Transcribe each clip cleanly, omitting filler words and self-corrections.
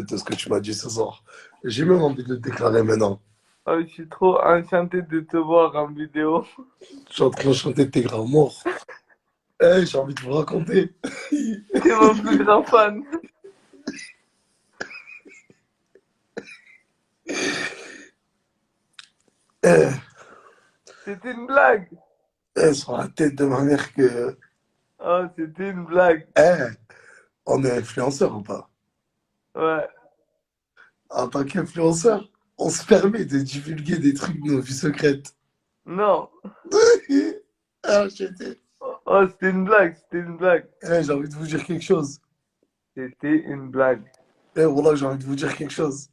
de ce que tu m'as dit ce soir. J'ai même envie de te déclarer maintenant. Oh, je suis trop enchanté de te voir en vidéo. Je suis en train de chanter tes grands morts. J'ai envie de vous raconter. T'es mon plus grand fan. Eh, C'était une blague. sur la tête de ma mère que. Oh, c'était une blague. Eh, on est influenceur ou pas? Ouais. En tant qu'influenceur, on se permet de divulguer des trucs de nos vies secrètes. Non. Ah, j'étais. Oh, c'était une blague. C'était une blague. J'ai envie de vous dire quelque chose. C'était une blague. Voilà, j'ai envie de vous dire quelque chose.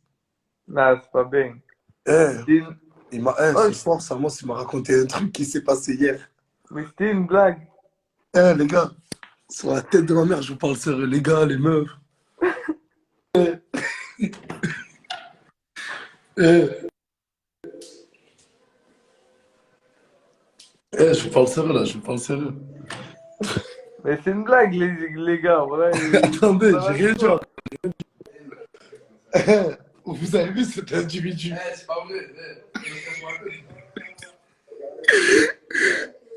Non, c'est pas bien. Eh, C'était une... Oh, ce soir, Samos, il m'a raconté un truc qui s'est passé hier. mais c'était une blague. Les gars, sur la tête de ma mère, je vous parle sérieux. Les gars, les meufs. Eh, je vous parle sérieux là, je vous parle sérieux. Mais c'est une blague, les gars. Voilà, Attendez, ça j'ai va de rien dit. soi. Vous avez vu cet individu? C'est pas vrai.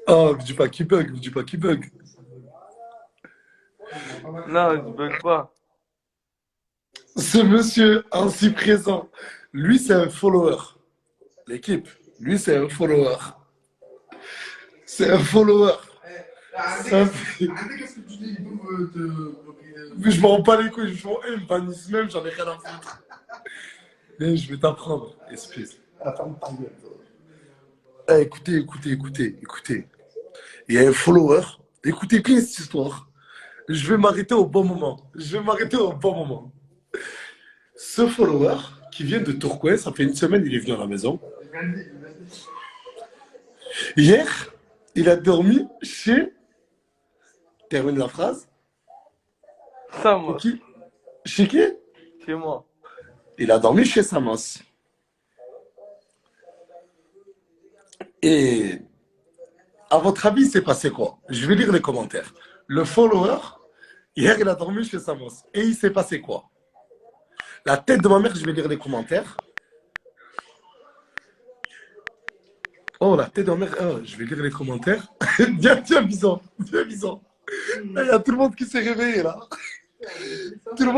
Oh, me dis pas qu'il bug, me dis pas qu'il bug. Non, je bug pas. Ce monsieur ainsi présent, lui c'est un follower. L'équipe, lui c'est un follower. C'est un follower. Ça fait- Qu'est-ce que tu dis? Il veut te bloquer. Mais je m'en rends pas les couilles, je m'en ils me bannissent même, j'en ai rien à foutre. Mais je vais t'apprendre, espèce. Attends, ta gueule, toi. Écoutez. Il y a un follower. Écoutez bien cette histoire. Je vais m'arrêter au bon moment. Ce follower qui vient de Tourcoing, ça fait une semaine, il est venu à la maison. Hier, il a dormi chez. Termine la phrase. Ça, Chez moi. qui? Chez qui? Chez moi. Il a dormi chez Samos. Et à votre avis, il s'est passé quoi? Je vais lire les commentaires. Le follower, hier, il a dormi chez Samos. Et il s'est passé quoi? La tête de ma mère, je vais lire les commentaires. Oh, la tête de ma mère, je vais lire les commentaires. Viens, Bison. Il y a tout le monde qui s'est réveillé, là. Tout le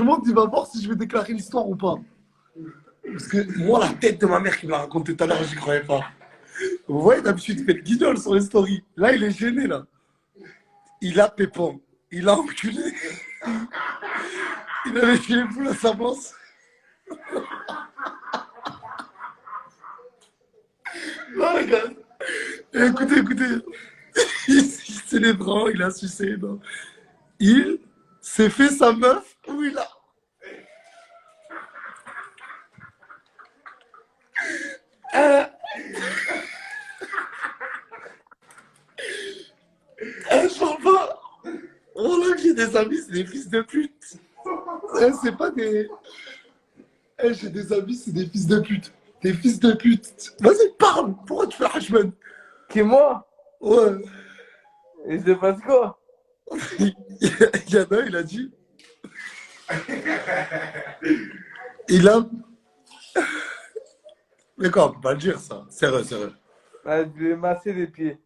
monde, il va voir si je vais déclarer l'histoire ou pas. Parce que moi, la tête de ma mère qui me l'a raconté tout à l'heure, j'y croyais pas. Vous voyez, d'habitude, il fait le guignol sur les stories. Là, il est gêné, là. Il a Pépon. Il a enculé. Il a léché les poules à sa bosse. Non, les gars. Écoutez. Il s'est les bras, il a sucé les dents. Il s'est fait sa meuf où il a. Je parle pas. Oh là, j'ai des amis, c'est des fils de pute. C'est pas des. J'ai des amis, c'est des fils de pute. Des fils de pute. Vas-y, parle. Pourquoi tu fais Hachman? Qui, moi? Ouais. Et je passe quoi? Il y en a un, il a dit. Il a. Mais quoi, on peut pas le dire ça. Sérieux. Ah, je lui ai massé les pieds.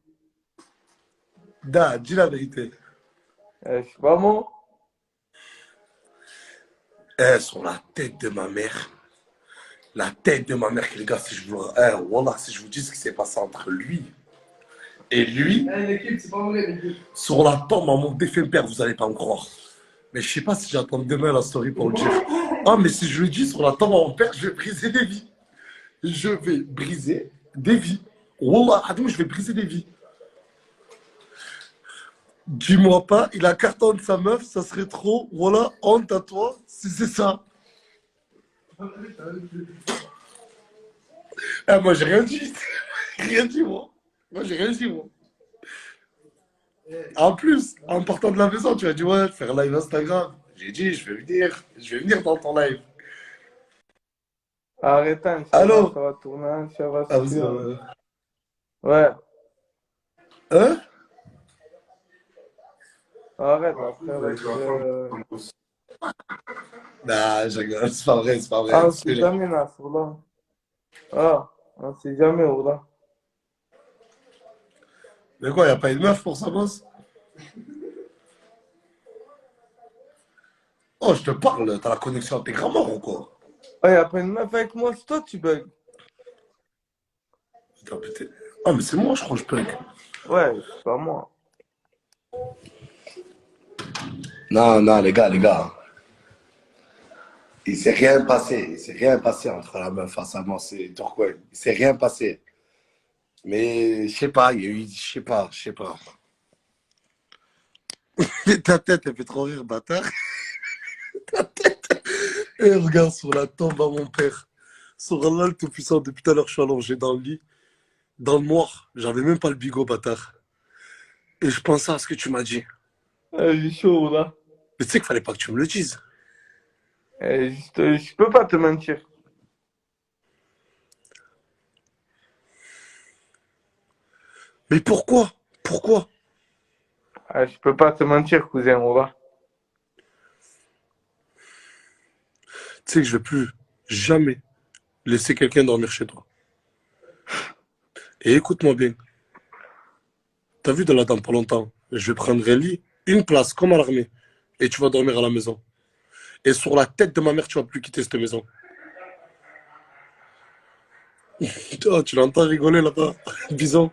Da, dis la vérité. Je suis pas moi. Sur la tête de ma mère. La tête de ma mère, les gars, si je vous. Voilà, si je vous dis ce qui s'est passé entre lui et lui. L'équipe, c'est pas vrai, l'équipe. Sur la tombe à mon défunt père, vous allez pas me croire. Mais je sais pas si j'attends demain la story pour le dire. Ah, mais si je le dis sur la tombe à mon père, je vais briser des vies. Je vais briser des vies. Wallah, Adim, je vais briser des vies. Dis-moi pas, il a carton de sa meuf, ça serait trop. Voilà, honte à toi, si c'est ça. Moi, j'ai rien dit. Rien dit, moi. Moi, j'ai rien dit, moi. En plus, en partant de la maison, tu as dit, ouais, faire live Instagram. J'ai dit, je vais venir dans ton live. Arrête, Inch'Allah, Allô? ça va tourner, Inch'Allah, Ah, c'est vous, sûr. Ouais, hein? arrête, après, avec, Nah, je rigole, c'est pas vrai, c'est pas Ah, vrai. on sait jamais, Nasrallah. Ah, on sait jamais, Wallah. Mais quoi, y a pas une meuf pour ça, boss? Oh, je te parle, t'as la connexion intégralement ou quoi? Ah, y'a pas une meuf avec moi, c'est toi, tu bugs. Putain, putain. Ah, mais c'est moi, je crois, je punk. Ouais, c'est pas moi. Non, non, les gars. Il s'est rien passé. Il s'est rien passé entre la meuf face à moi, c'est Turquoise. Il s'est rien passé. Mais je sais pas, il y a eu, je sais pas. Ta tête, elle fait trop rire, bâtard. Et regarde sur la tombe à mon père. Sur Allah le Tout-Puissant, depuis tout à l'heure, je suis allongé dans le lit, dans le noir. J'avais même pas le bigot, bâtard. Et je pensais à ce que tu m'as dit. J'ai chaud, Wallah. Mais tu sais qu'il fallait pas que tu me le dises. Je peux pas te mentir. Mais pourquoi? Pourquoi? Ah, je peux pas te mentir, cousin, Wallah. Tu sais que je vais plus jamais laisser quelqu'un dormir chez toi. Et écoute-moi bien. T'as vu de là dans pas longtemps, je vais prendre un lit, une place comme à l'armée. Et tu vas dormir à la maison. Et sur la tête de ma mère, tu vas plus quitter cette maison. Oh, tu l'entends rigoler là-bas. Bison,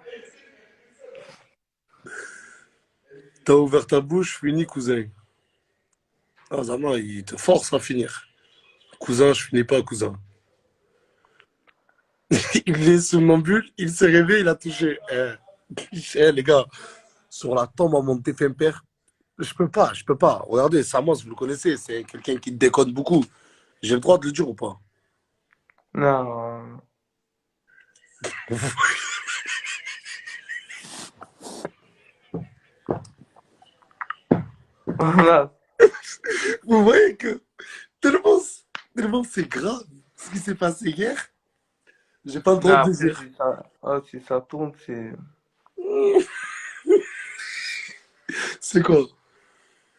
t'as ouvert ta bouche, fini, cousin. Ah, Zama, il te force à finir. Cousin, je finis pas, cousin. Il est somnambule, il s'est réveillé, il a touché. Les gars, sur la tombe à mon défunt père, je peux pas, je peux pas. Regardez, Samos, vous le connaissez, c'est quelqu'un qui déconne beaucoup. J'ai le droit de le dire ou pas? Non. Voilà. Vous voyez que tellement, tellement c'est grave ce qui s'est passé hier, j'ai pas le Non, droit de le après, dire. si ça tourne, c'est. C'est quoi?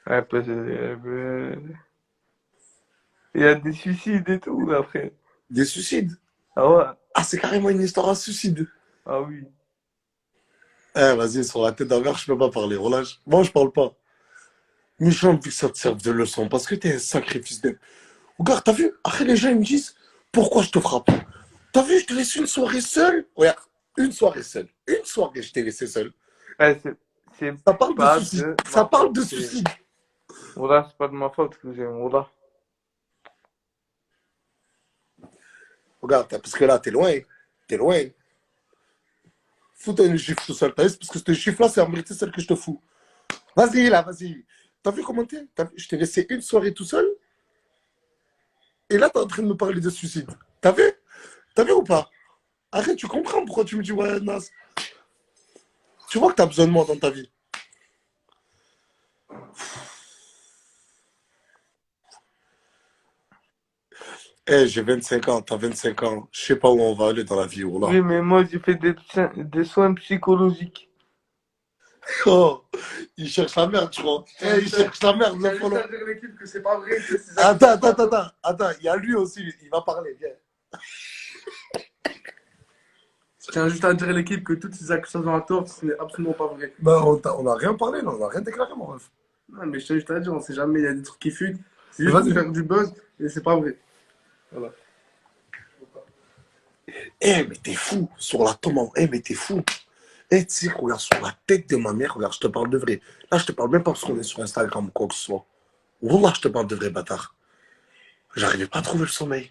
Ouais, il y a des suicides et tout, après. Des suicides. Ah ouais? Ah, c'est carrément une histoire à suicide. Ah oui. Eh, vas-y, sur la tête d'un verre, je peux pas parler, relâche. Moi, je parle pas. Mais j'ai envie que ça te serve de leçon, parce que t'es un sacrifice de... Regarde, t'as vu? Après, les gens, ils me disent, pourquoi je te frappe? T'as vu, je te laisse une soirée seule? Regarde, une soirée seule. Une soirée, je t'ai laissé seul. Ouais, c'est Ça parle de pas suicide. de Ça ma parle faute. de suicide. Voilà, c'est pas de ma faute, cousin. Voilà. Regarde, parce que là, t'es loin. T'es loin. Fous-toi une gifle tout seul. T'as vu? Parce que cette gifle-là, c'est en vérité celle que je te fous. Vas-y, là, vas-y. T'as vu comment t'es? Je t'ai laissé une soirée tout seul. Et là, t'es en train de me parler de suicide. T'as vu? T'as vu ou pas? Arrête, tu comprends pourquoi tu me dis, ouais, Nas. Tu vois que t'as besoin de moi dans ta vie. Eh, j'ai 25 ans, t'as 25 ans. Je sais pas où on va aller dans la vie, oh là. Oui, mais moi, j'ai fait des soins psychologiques. Oh, il cherche la merde, je crois. Eh, il cherche la merde, Il a le juste follow. à dire à l'équipe que c'est pas vrai, que ces Attends, accusations attends, à tort. attends, attends. Il y a lui aussi, il va parler, viens. Je tiens juste à dire à l'équipe que toutes ces accusations à tort, ce n'est absolument pas vrai. Ben, on a rien parlé, là, on a rien déclaré, mon ref. Non, mais je tiens juste à dire, on sait jamais, il y a des trucs qui fuitent. C'est juste pour Vas-y. faire du buzz et c'est pas vrai. Voilà. Eh, mais t'es fou, sur la tombe, eh, mais t'es fou. Eh, tu sais, regarde, sur la tête de ma mère, regarde, je te parle de vrai. Là, je te parle même pas parce qu'on est sur Instagram ou quoi que ce soit. Wallah, je te parle de vrai, bâtard. J'arrivais pas à trouver le sommeil.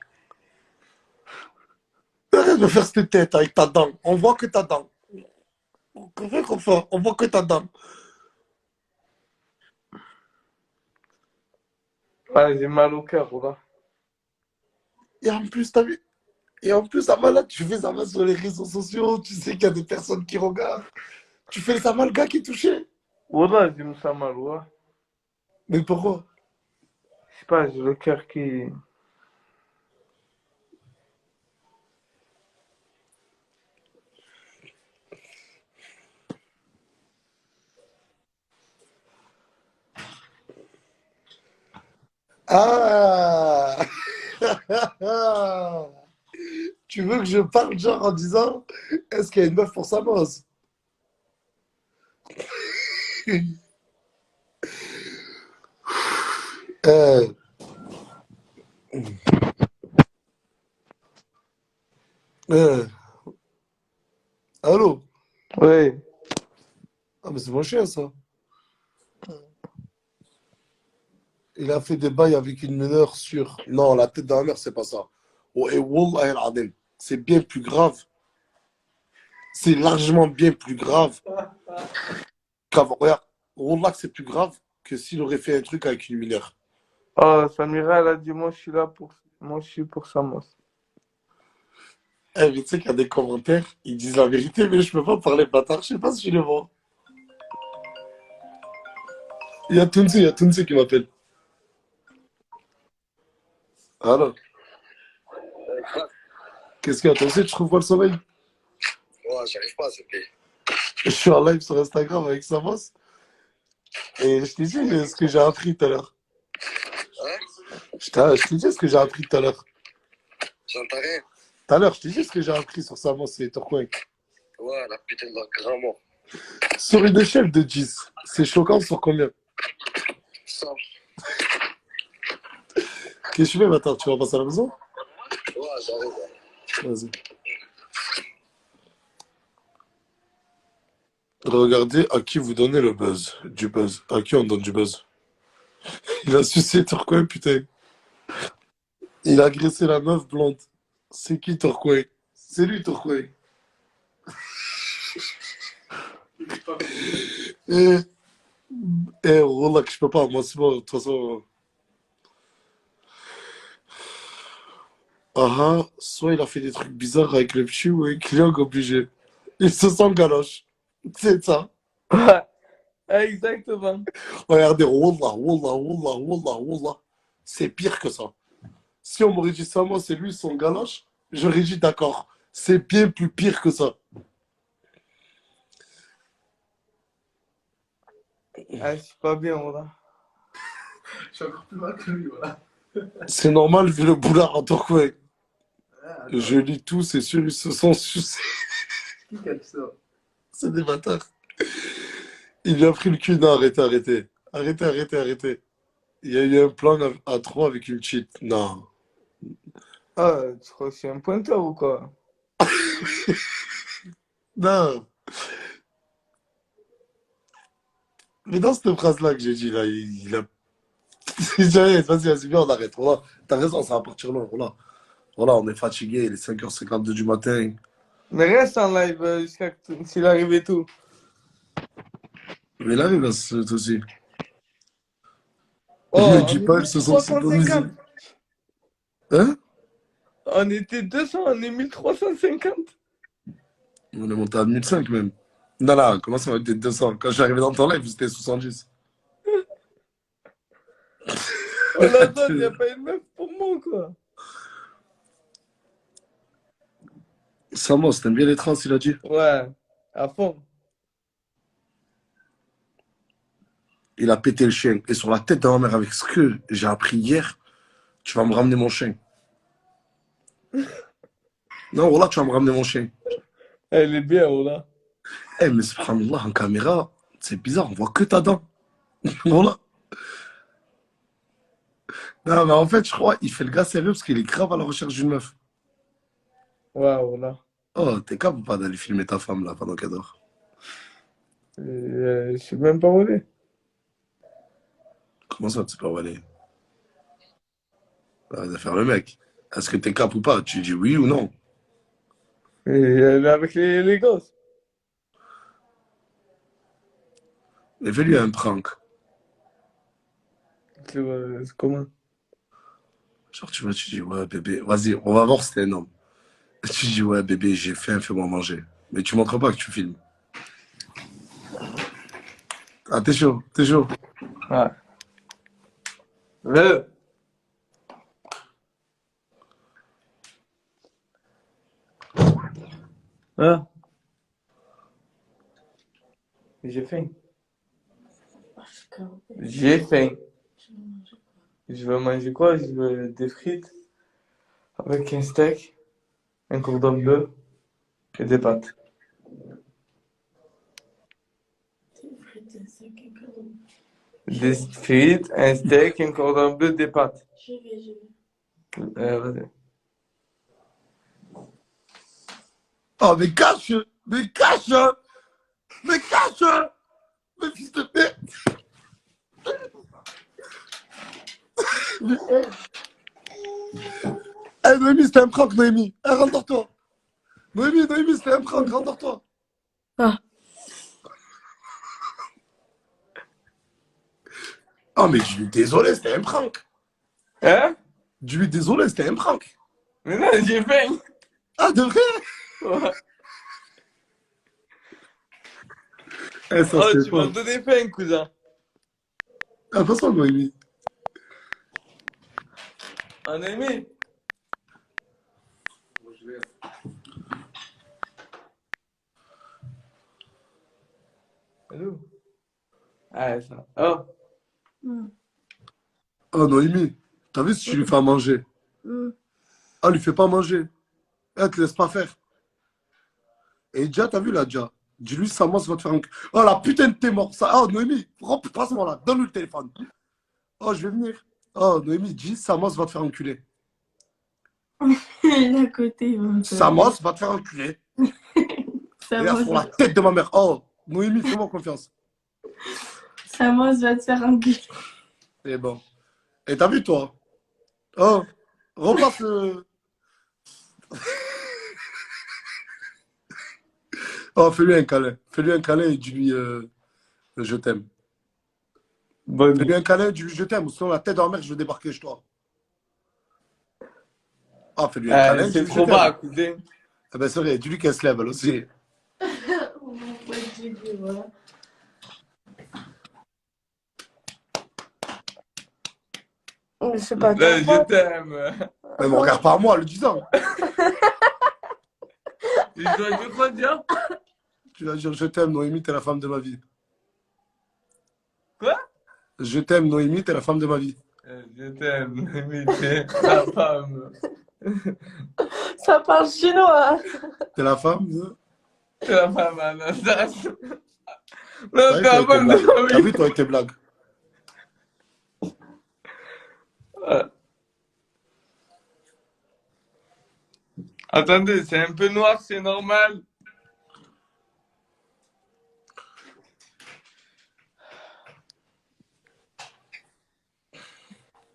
Arrête de faire cette tête avec ta dent. On voit que ta dent. On voit que ta dent. Ouais, j'ai mal au cœur, voilà. Et en plus, t'as vu? Et en plus, ça va là, tu fais ça va sur les réseaux sociaux, tu sais qu'il y a des personnes qui regardent. Tu fais ça va le gars qui est touché. Voilà, j'ai me sens mal, voilà. Mais pourquoi? Je sais pas, j'ai le cœur qui. Ah Tu veux que je parle genre en disant est-ce qu'il y a une meuf pour Samos? euh, euh, Allô? Ouais. Ah mais c'est mon chien ça. Il a fait des bails avec une mineure sur... Non, la tête de la mère, c'est pas ça. Oh, et Wallah el Adem, c'est bien plus grave. C'est largement bien plus grave qu'avoir... Regarde, Wallah que c'est plus grave que s'il aurait fait un truc avec une mineure. Oh, Samira, elle a dit, moi, je suis là pour, moi, je suis pour Samos. Eh, mais tu sais qu'il y a des commentaires, ils disent la vérité, mais je peux pas parler bâtard, je sais pas si je les vois. Il y a Tounsi qui m'appelle. Alors, qu'est-ce qu'il y a, toi aussi, tu trouves pas le sommeil? Ouais, j'arrive pas à cette paix. Je suis en live sur Instagram avec Samos, et je t'ai dit ce que j'ai appris tout à l'heure. Hein? Je t'ai dit ce que j'ai appris tout à l'heure. J'entends rien. Tout à l'heure, je t'ai dit ce que j'ai appris sur Samos et Tourcoing. Ouais, la putain de la grand-mort. Sur une échelle de 10, c'est choquant sur combien? Ça. Qu'est-ce que tu fais maintenant? Tu vas passer à la maison? Ouais, j'arrive. Ouais. Vas-y. Regardez à qui vous donnez le buzz. Du buzz. À qui on donne du buzz? Il a sucé Tourcoing, putain. Il a agressé la meuf blonde. C'est qui Tourcoing? C'est lui Tourcoing. Eh, Wallah, que je peux pas. Moi, c'est bon. De toute façon. Ah ah, soit il a fait des trucs bizarres avec le petit ou un client obligé. Il se sent galoche. C'est ça. Ouais, exactement. Regardez, Wallah, Wallah, Wallah, Wallah, Wallah. C'est pire que ça. Si on m'aurait dit ça, moi, c'est lui, son galoche, j'aurais dit d'accord. C'est bien plus pire que ça. Ah, je suis pas bien, voilà. Je suis encore plus mal que lui, voilà. C'est normal vu le boulard en Tourcoing. Ah, Je lis tout, c'est sûr, ils se sont sucés. qui a dit ça? C'est des bâtards. Il lui a pris le cul. Non, arrêtez, arrêtez. Arrêtez, arrêtez, arrêtez. Il y a eu un plan à trois avec une cheat. Non. Ah, tu crois que je suis un pointeur ou quoi? Non. Mais dans cette phrase-là que j'ai dit, là, il a... Vas-y, vas-y, viens, on arrête. Voilà. T'as raison, ça va partir long. Voilà. Voilà, on est fatigué, il est 5h52 du matin. Mais reste en live jusqu'à s'il arrive et tout. Mais là, il va se aussi. Il me Oh, dit on est pas, ils se sont synchronisés. 1350. Hein? On était 200, on est 1350. On est monté à 1005 même. Non, non, comment ça va être 200? Quand je suis arrivé dans ton live, c'était 70. On la donne, il n'y a pas une meuf pour moi, quoi. Samos, t'aimes bien les trans, il a dit. Ouais, à fond. Il a pété le chien. Et sur la tête de ma mère, avec ce que j'ai appris hier, tu vas me ramener mon chien. Non, voilà, tu vas me ramener mon chien. Elle est bien, voilà. Eh, mais subhanallah, en caméra, c'est bizarre, on voit que ta dent. Voilà. Non, mais en fait, je crois, il fait le gars sérieux parce qu'il est grave à la recherche d'une meuf. Ouais, voilà. Oh, t'es capable ou pas d'aller filmer ta femme, là, pendant qu'elle dort? Je sais même pas où elle est. Comment ça, tu sais pas où aller? Arrête de faire le mec. Est-ce que t'es capable ou pas? Tu dis oui ou non? Et elle est avec les gosses. Mais fais-lui un prank. C'est comment? Genre, tu vois, tu dis, ouais, bébé, vas-y, on va voir si t'es un homme. Tu dis, ouais, bébé, j'ai faim, fais-moi manger. Mais tu montres pas que tu filmes. Ah, t'es chaud, t'es chaud. Ouais. Le. Hein? J'ai faim. J'ai faim. Je veux manger quoi? Je veux des frites avec un steak, un cordon bleu et des pâtes. Des frites, un steak, un cordon bleu, des pâtes. Vas-y. Oh, mais cache! Mais cache! Mais cache! Mais fils de pute! Eh, Noémie, c'était un prank, Noémie. Eh, rendors-toi. Noémie, c'était un prank, rendors-toi. Ah. Oh, mais je suis désolé, c'était un prank. Hein? Je suis désolé, c'était un prank. Mais non, j'ai faim. Ah, de vrai? Ouais. Eh, ça, Oh, c'est tu m'as pas. donné faim, cousin. Ah, pas ça, Noémie. On a aimé? Allô? Ah, ça. Oh. Oh, Noémie, t'as vu si tu lui fais à manger? Ah, lui fais pas manger. Elle te laisse pas faire. Et déjà, t'as vu là, déjà? Dis-lui, Samos va te faire un. Oh, la putain de t'es mort. Ça... Oh, Noémie, passe-moi là, donne-lui le téléphone. Oh, je vais venir. Oh, Noémie, dis, Samos va te faire enculer. Il est à côté. Il va me faire- Samos va te faire enculer. Regarde sur la Samos, tête de ma mère. Oh, Noémie, fais-moi confiance. Samos va te faire engueuler. Et bon. Et t'as vu, toi? Oh, repasse. Oh, fais-lui un câlin. Fais-lui un câlin et dis-lui je t'aime. Bonne Fais-lui un câlin et dis-lui je t'aime. Sinon, la tête de ma mère, je vais débarquer chez toi. Ah, fais-lui un câlin et c'est dis-lui je trop bas, t'aime. cousin. Ah ben, c'est vrai, dis-lui qu'elle se lève, elle aussi. On va pas dire, voilà. Mais c'est pas Là, ton je pote. t'aime. Mais me regarde pas à moi, le disant. Je dois dire quoi, dire? Tu vas dire je t'aime, Noémie, t'es la femme de ma vie. Quoi? Je t'aime, Noémie, t'es la femme de ma vie. Je t'aime, mais t'es ta femme. Ça parle chinois. T'es la femme de... T'es la femme à Anastasia. Non, T'as t'es la vu, toi, femme avec tes de blagues. ma T'as vie. vu, toi, avec tes blagues. Attendez, c'est un peu noir, c'est normal.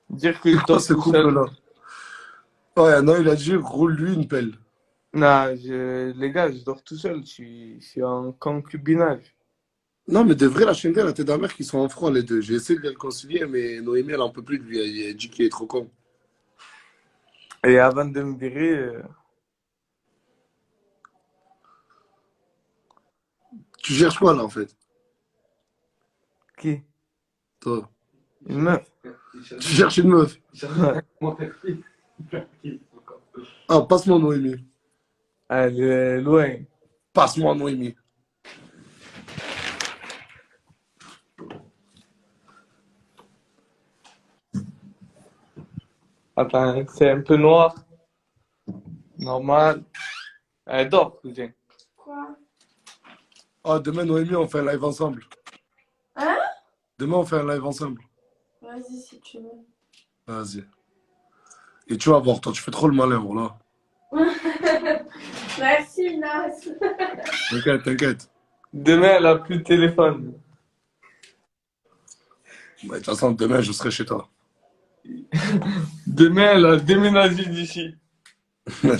Dire que je C'est quoi dors ce tout seul. couple-là? Ouais, non, il a dit roule-lui une pelle. Non, les gars, je dors tout seul. Je suis en concubinage. Non, mais de vrai, la chaîne la tête de la mère qui sont en froid, les deux. J'ai essayé de les réconcilier, mais Noémie, elle en peut plus de lui. Elle dit qu'il est trop con. Et avant de me virer, Tu cherches quoi, là, en fait? qui? Toi. Une meuf. Tu cherches une meuf. Ah, passe-moi Noémie. Elle est loin. Passe-moi Noémie. Attends, c'est un peu noir. Normal. Elle dort, cousin. Quoi? Ah, demain, Noémie, on fait un live ensemble. Hein? Demain, on fait un live ensemble. Vas-y si tu veux. Vas-y. Et tu vas voir, toi, tu fais trop le malin, voilà. Merci Nas. T'inquiète, t'inquiète. Demain, elle a plus de téléphone. Bah, de toute façon, demain, je serai chez toi. Demain, elle a déménagé d'ici.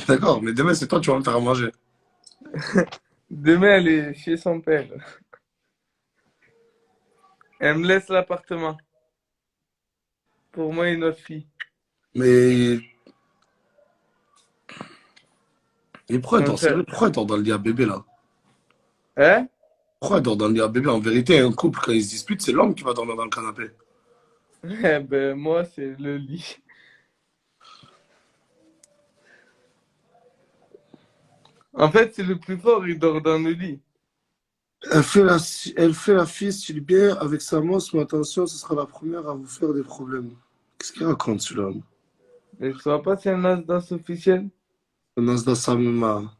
D'accord, mais demain, c'est toi, tu vas me faire à manger. Demain, elle est chez son père. Elle me laisse l'appartement. Pour moi et notre fille. Mais. Et pourquoi elle Mon dort, frère. pourquoi elle dort dans le lit à bébé, là? Hein? Pourquoi elle dort dans le lit à bébé? En vérité, un couple, quand ils se disputent, c'est l'homme qui va dormir dans le canapé. Eh ben, moi, c'est le lit. En fait, c'est le plus fort, il dort dans le lit. Elle fait la fille, s'il bien avec sa mosse, mais attention, ce sera la première à vous faire des problèmes. Qu'est-ce qu'il raconte celui-là? Et tu vois pas, c'est un as d'as officiel? Un as dans sa main.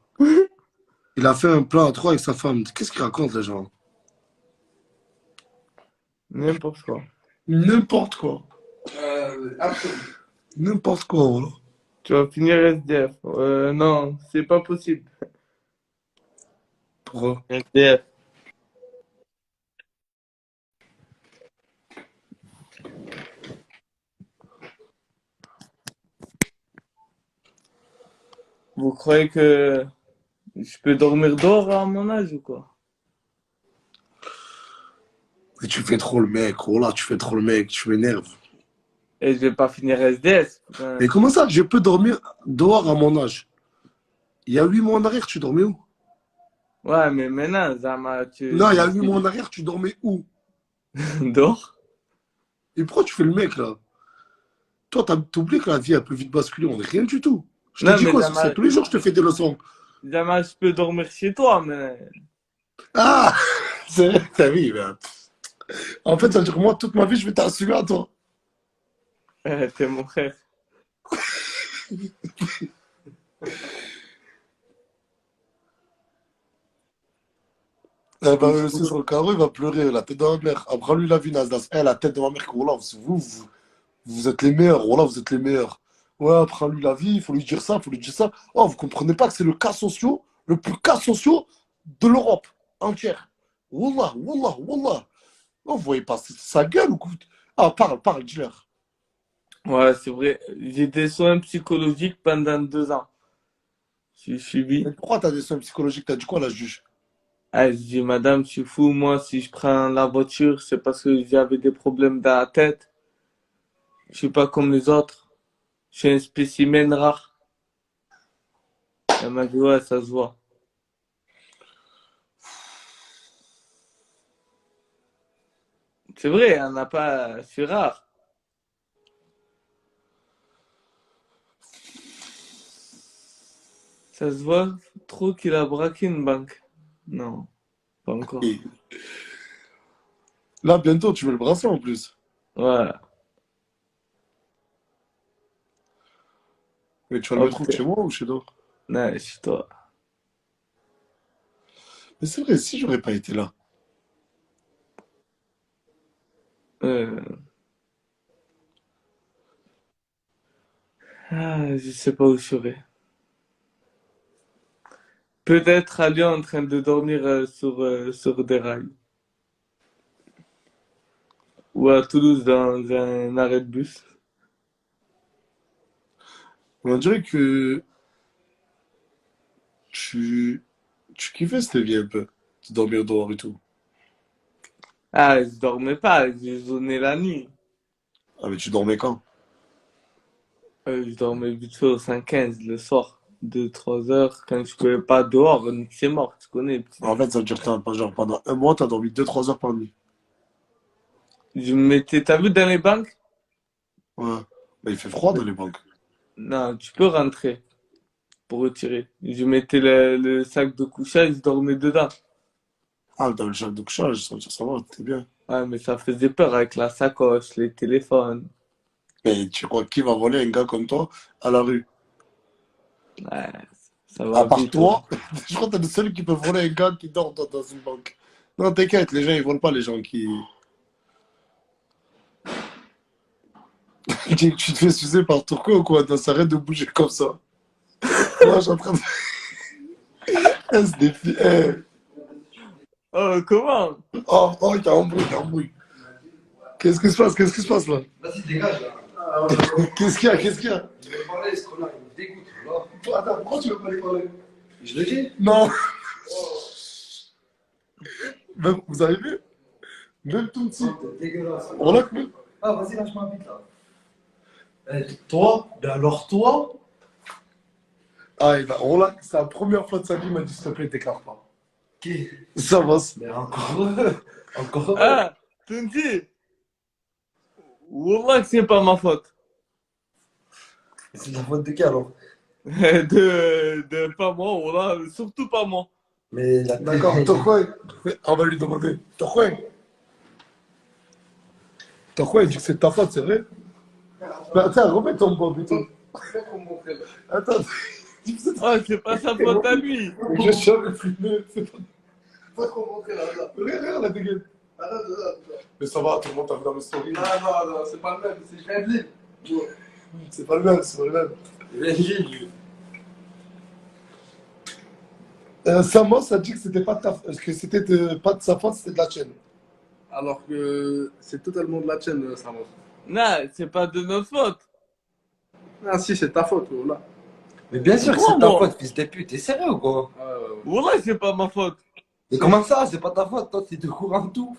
Il a fait un plan à trois avec sa femme. Qu'est-ce qu'il raconte, les gens? N'importe quoi. N'importe quoi. Absolument. N'importe quoi, voilà. Tu vas finir SDF. Non, c'est pas possible. Pourquoi? SDF. Vous croyez que je peux dormir dehors à mon âge ou quoi? Mais tu fais trop le mec, voilà, tu fais trop le mec, tu m'énerves. Et je vais pas finir SDS. Mais comment ça, je peux dormir dehors à mon âge? Il y a 8 mois en arrière, tu dormais où? Ouais, mais maintenant, Zama, Non, il y a 8 mois en arrière, tu dormais où? dehors? Et pourquoi tu fais le mec, là? Toi, t'oublies que la vie a plus vite basculé, on est rien du tout. Je te Non, dis mais quoi sur ça? Zama, Tous les jours, je te fais des leçons. Zama, je peux dormir chez toi, mais. Ah! C'est vrai, t'as vu, ben. En fait, ça veut dire que moi, toute ma vie, je vais t'assumer à toi. T'es mon frère. Elle va me laisser sur le carreau, il va pleurer, la tête de ma mère. Apprends-lui la vie, Nasdas. Eh, la tête de ma mère, voilà, vous êtes les meilleurs, voilà, vous êtes les meilleurs. Ouais, apprends-lui la vie, il faut lui dire ça, il faut lui dire ça. Oh, vous comprenez pas que c'est le cas social, le plus cas social de l'Europe entière. Wallah, wallah, wallah. Oh, vous voyez pas sa gueule ou quoi? Ah, parle, dis-leur. Ouais, c'est vrai. J'ai des soins psychologiques pendant 2 ans. J'ai suivi. Mais pourquoi t'as des soins psychologiques? T'as dit quoi, la juge? Ah, je dis, madame, je suis fou. Moi, si je prends la voiture, c'est parce que j'avais des problèmes dans la tête. Je suis pas comme les autres. Je suis un spécimen rare. Elle m'a dit, ouais, ça se voit. C'est vrai, on n'a pas, c'est rare. Ça se voit trop qu'il a braqué une banque. Non, pas encore. Et là, bientôt, tu veux le brasser en plus. Ouais, Mais tu vas le mettre où, ok. chez moi ou chez toi? Ouais, chez toi. Mais c'est vrai, si j'aurais pas été là. Euh, je sais pas où je serais. Peut-être à Lyon en train de dormir sur des rails. Ou à Toulouse dans un arrêt de bus. On dirait que tu, tu kiffais cette vie un peu, de dormir dehors et tout. Ah, je dormais pas, je zonais la nuit. Ah, mais tu dormais quand? Je dormais vite fait au 5-15 le soir. 2-3 heures. Quand je pouvais pas dehors, c'est mort, tu connais. En fait, ça veut dire que genre, pendant un mois, t'as dormi 2-3 heures par nuit. Je me mettais, t'as vu dans les banques? Ouais. Bah, il fait froid dans les banques. Non, tu peux rentrer pour retirer. Je mettais le sac de couchage, je dormais dedans. Ah, dans le sac de couchage, ça veut dire ça va, t'es bien. Ouais, mais ça faisait peur avec la sacoche, les téléphones. Mais tu crois qui va voler un gars comme toi à la rue? Ouais, ça À va part vite. toi, je crois que t'es le seul qui peut voler un gars qui dort dans une banque. Non, t'inquiète, les gens, ils volent pas les gens qui. Tu te fais sucer par Turco ou quoi? Non, ça arrête de bouger comme ça. Moi, je suis en train de. Eh, c'est des filles. Eh. Oh, comment? Oh, oh, il y a un bruit, il y a un bruit. Qu'est-ce qui se passe? Qu'est-ce qui se passe là? Vas-y, dégage là. Qu'est-ce qu'il y a? Qu'est-ce qu'il y a? Je vais parler, ce connard, il me dégoûte. Là. Attends, pourquoi tu veux pas lui parler? Je le dis. Non. Même, vous avez vu? Même tout petit. T'es dégueulasse. On l'a que. Ah, vas-y, lâche-moi vite là. Eh, toi, ben alors toi, Ah, il va. On l'a. C'est la première fois de sa vie, il m'a dit s'il te plaît, déclare pas. qui? Ça va. Mais encore encore Ah, Tunti! Wallah que c'est pas ma faute. C'est de la faute de qui alors? De pas moi, Wallah, surtout pas moi. Mais la D'accord, Torquay. On va lui demander. Torquay, il dit que c'est de ta faute, c'est vrai? Bah, attends, remets ton bob et tout. Fais qu'on montre là. Attends. Oh, c'est pas sa faute à lui. Je suis jamais filmé. C'est pas... Fais qu'on montre là. Regarde la dégaine. Regarde. Mais ça va, tout le monde t'a vu dans mes stories. Non, c'est pas le même. C'est je viens de Lille. C'est pas le même, c'est pas le même. Samos a dit que c'était pas pas de sa faute, c'était de la chaîne. Alors que c'est totalement de la chaîne, Samos. Non, c'est pas de notre faute. Ah si, c'est ta faute, oh, là. Mais bien sûr que Quoi, c'est ta moi faute, fils de pute. T'es sérieux ou quoi? Ouais. Wallah, c'est pas ma faute. Mais comment ça? C'est pas ta faute, toi, t'es de courant de tout.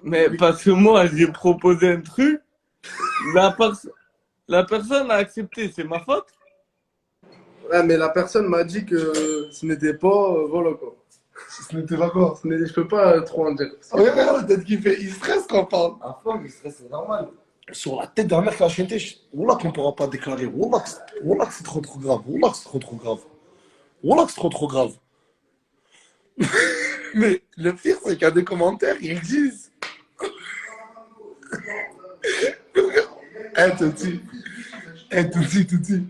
Mais parce que moi, j'ai proposé un truc, la, la personne a accepté, c'est ma faute. Ouais, mais la personne m'a dit que ce n'était pas, voilà quoi. Ce n'était pas quoi. Je peux pas trop en dire. Regarde la tête qu'il fait, il stresse quand on parle. À fond, mais c'est normal. Sur la tête de la mère qui a chanté, Wallah qu'on pourra pas déclarer. Wallah que c'est trop grave. Wallah que c'est trop grave. Wallah que c'est trop grave. Mais le pire, c'est qu'il y a des commentaires, ils disent. Eh, Toti.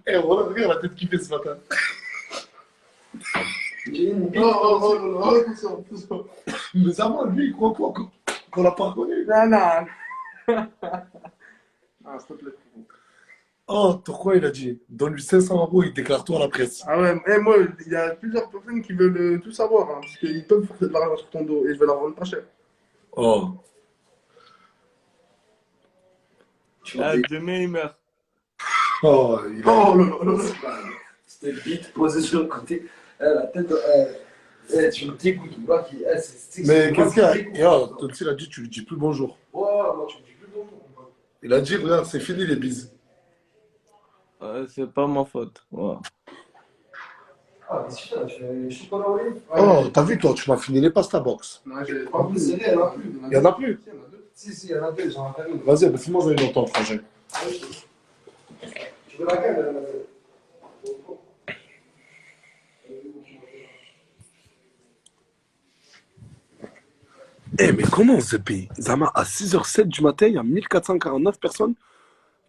Eh, voilà, regarde la tête qu'il fait ce matin. Oh, attention. Mais ça va, lui, il croit quoi qu'on l'a pas reconnu. Non. Ah, s'il te plaît. Oh, pourquoi il a dit? Donne-lui 500 euros, il déclare tout à la presse. Ah ouais, et moi, il y a plusieurs personnes qui veulent tout savoir, hein, parce qu'ils peuvent faire de l'argent sur ton dos, et je vais leur vendre pas cher. Oh. Ah, demain, il meurt. Oh, il a... Oh là. C'était vite posé sur le côté. La tête, tu me dégoûtes. Moi, Mais qu'est-ce qu'il y a? Yo, Toti, il a dit, tu lui dis plus bonjour. Ouais, moi, tu me dis plus bonjour. Il a dit, regarde, c'est fini les bises. C'est pas ma faute. Ouais. Ah, mais putain, je suis pas là, oui. Oh, t'as vu, toi, tu m'as fini les pastas box. Ouais, j'ai En plus, c'est vrai, il y en a plus. Il y en a plus. Si, il y en a deux, j'en ai une. Vas-y, fais-moi une autre, frangin. Tu veux laquelle? Eh, mais comment ce pays? Zama, à 6h07 du matin, il y a 1449 personnes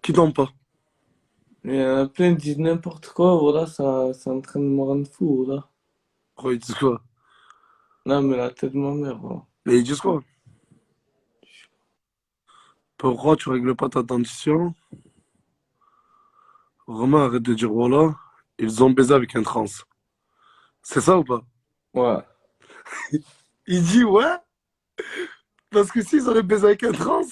qui dorment pas. Il y en a plein qui disent n'importe quoi, voilà, ça, c'est en train de me rendre fou, voilà. Quoi, ils disent quoi? Non, mais la tête de ma mère, voilà. Mais ils disent quoi? Pourquoi tu règles pas ta dentition? Romain, arrête de dire voilà. Ils ont baisé avec un trans. C'est ça ou pas? Ouais. Il dit ouais. Parce que s'ils auraient baisé avec un trans,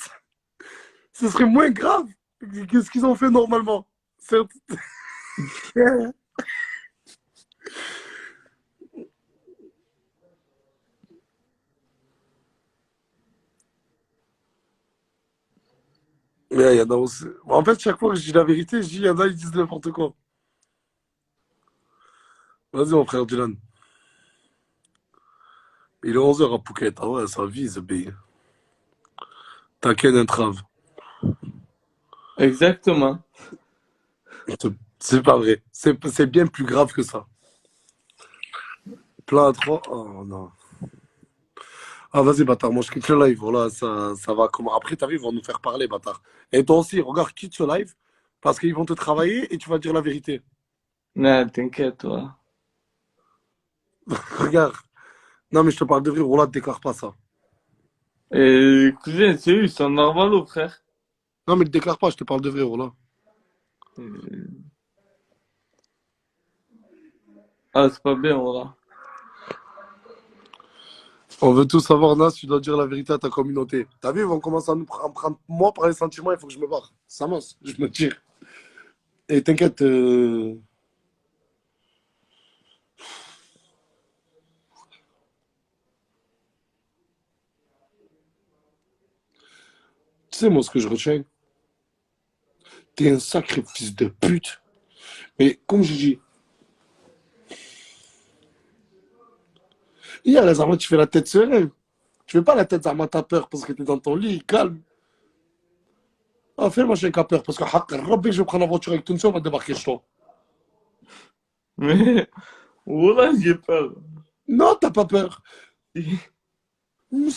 ce serait moins grave que ce qu'ils ont fait normalement. Certes. Mais il y en a aussi. En fait, chaque fois que je dis la vérité, je dis il y en a, ils disent n'importe quoi. Vas-y, mon frère Dylan. Il est 11h à Phuket. Ah ouais, ça vise, big. T'as qu'un entrave. Exactement. C'est pas vrai. C'est bien plus grave que ça. Plein à 3. Oh non. Ah, vas-y, bâtard, moi je quitte le live. Voilà, ça va. Comment... Après, t'as vu, ils vont nous faire parler, bâtard. Et toi aussi, regarde, quitte ce live parce qu'ils vont te travailler et tu vas dire la vérité. Non, t'inquiète, toi. Regarde. Non, mais je te parle de vrai, Roland, déclare pas ça. Et cousin, c'est eux, ils sont normaux, frère. Non, mais ne déclare pas, je te parle de vrai, Roland. Ah, c'est pas bien, voilà. On veut tous savoir, Nas, tu dois dire la vérité à ta communauté. T'as vu, ils vont commencer à me prendre moi par les sentiments, il faut que je me barre. Ça m'ose, je me tire. Et t'inquiète, tu sais, moi, ce que je retiens, t'es un sacré fils de pute. Mais comme je dis, hier, les Armands, tu fais la tête sereine. Tu fais pas la tête Zama, t'as peur parce que t'es dans ton lit, calme. Ah, fais-moi, j'ai qu'à peur parce que Rabbi, je vais prendre la voiture avec Tunsi, on va débarquer chez toi. Mais, voilà, j'ai peur. Non, t'as pas peur. Oh,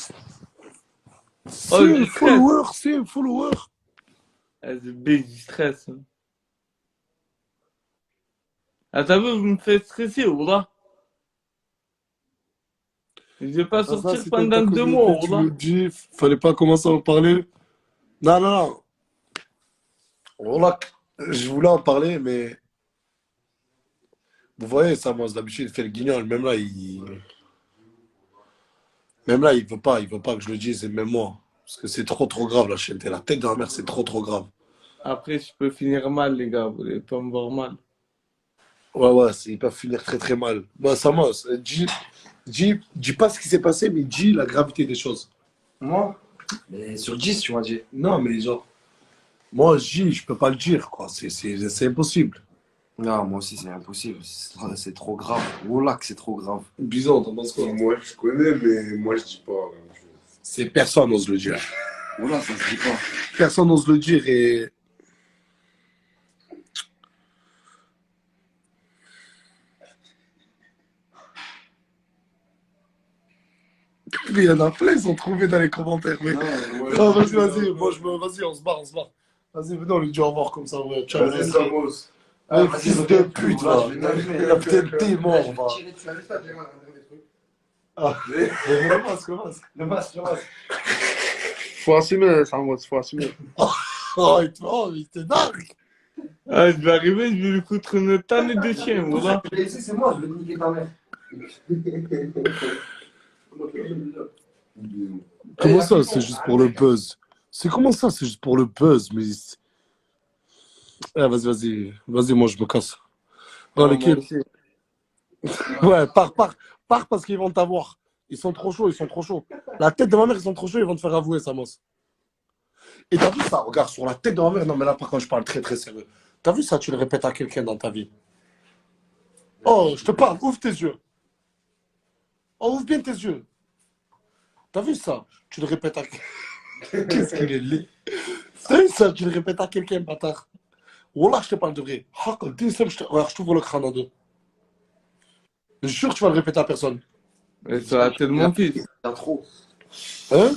C'est un le stress. follower. SB du stress. Hein. Ah, t'as vu, vous me faites stresser, Wallah. Je vais pas Ça, sortir c'est pendant ta 2 mois, communauté, tu Wallah. me dis, fallait pas commencer à en parler. Non, non, non. Voilà, je voulais en parler, mais vous voyez, ça, moi, d'habitude, il fait le guignol. Même là, il veut pas que je le dise, et même moi. Parce que c'est trop, trop grave, la chienneté. La tête de la mère, c'est trop, trop grave. Après, je peux finir mal, les gars. Vous voulez pas me voir mal. Ouais, ouais, ils peuvent finir très, très mal. Moi, ça, moi, dis pas ce qui s'est passé, mais dis la gravité des choses. Moi? Mais sur 10, tu m'as dit. Non, mais genre, moi, je peux pas le dire, quoi. C'est impossible. Non, moi aussi, c'est impossible. C'est trop grave. Wallah que c'est trop grave. Bison, t'en penses quoi? Moi, je connais, mais moi, je dis pas la même chose. C'est personne n'ose le dire. Wallah, ça se dit pas. Personne n'ose le dire et. Il y en a plein, ils ont trouvé dans les commentaires. Mais... Non, ouais. Ah, vas-y, vas-y, on se barre. Vas-y, venez, on lui dit au revoir comme ça. Ouais. Ciao, Vas-y, vas-y. Samos. Ah, vas-y, fils de reviens. pute, Là, là. je vais t'allumer. Il a peut-être t'es mort, va. Ah, le masque. Le masque. Faut assumer, ça en faut assumer. Oh, il était dingue. Ah, je vais arriver, je vais lui foutre une tannée de chien, Wallah. C'est moi, je vais te niquer ta mère. Comment ça, c'est juste pour le buzz? C'est comment ça, c'est juste pour le buzz? Mais. Ah, vas-y, moi je me casse. Dans l'équipe. Ouais, pars parce qu'ils vont t'avoir. Ils sont trop chauds. La tête de ma mère, ils sont trop chauds, ils vont te faire avouer, Samos. Et t'as vu ça? Regarde, sur la tête de ma mère, non mais là par contre je parle très très sérieux. T'as vu ça, tu le répètes à quelqu'un dans ta vie? Oh, je te parle, ouvre tes yeux. Oh, ouvre bien tes yeux. T'as vu ça? Tu le répètes à... Qu'est-ce qu'il est laid. T'as vu ça? Tu le répètes à quelqu'un, bâtard. Wallah, je te parle de vrai. Regarde, je t'ouvre le crâne en deux. Je jure que tu vas le répéter à personne. Et sur la tête de mon fils. T'as trop. Hein?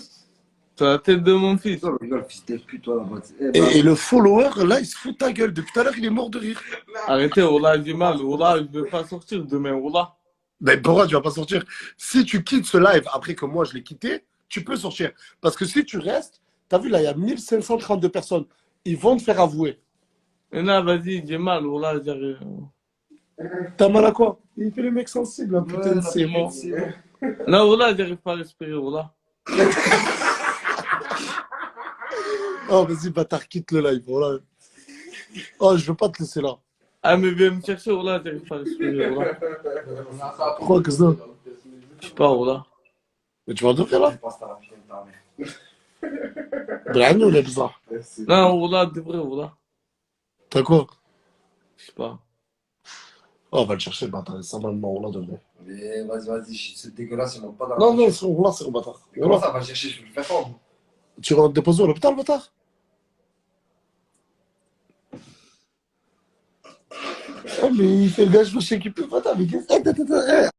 Sur la tête de mon fils. Toi, rigole, fils de pute, toi, là-bas. Et le follower, là, il se fout de ta gueule. Depuis tout à l'heure, il est mort de rire. Arrêtez, Wallah, j'ai mal. Wallah, je vais pas sortir demain, Wallah. Mais pourquoi tu vas pas sortir? Si tu quittes ce live après que moi je l'ai quitté, tu peux sortir. Parce que si tu restes, t'as vu là, il y a 1532 personnes. Ils vont te faire avouer. Et là, vas-y, j'ai mal, Wallah, j'arrive. T'as mal à quoi? Il fait le mec sensible, hein, putain, c'est mort. Non, Wallah, j'arrive pas à respirer, Wallah. Oh, vas-y, bâtard, quitte le live. Voilà. Oh, je veux pas te laisser là. Ah, mais viens me chercher, Wallah, j'arrive pas à respirer, Wallah. Pourquoi que ça? Je sais pas, Wallah. Mais tu vas dormir là? Je pense que t'as la fille de ta mère. Brahim, il est bizarre. Non, Wallah, de vrai, Wallah. T'as quoi? Je sais pas. Oh, on va le chercher, bâtard. Ça va le nom, là, de vrai. Mais vas-y, c'est dégueulasse, il monte pas dans la Non, non, voiture. c'est là, c'est le bâtard. Mais comment ça va chercher? Je vais le faire fort. Tu rentres déposer à l'hôpital, bâtard? Oh, mais il fait le gars, je veux chez qui peut, bâtard. Mais qu'est-ce que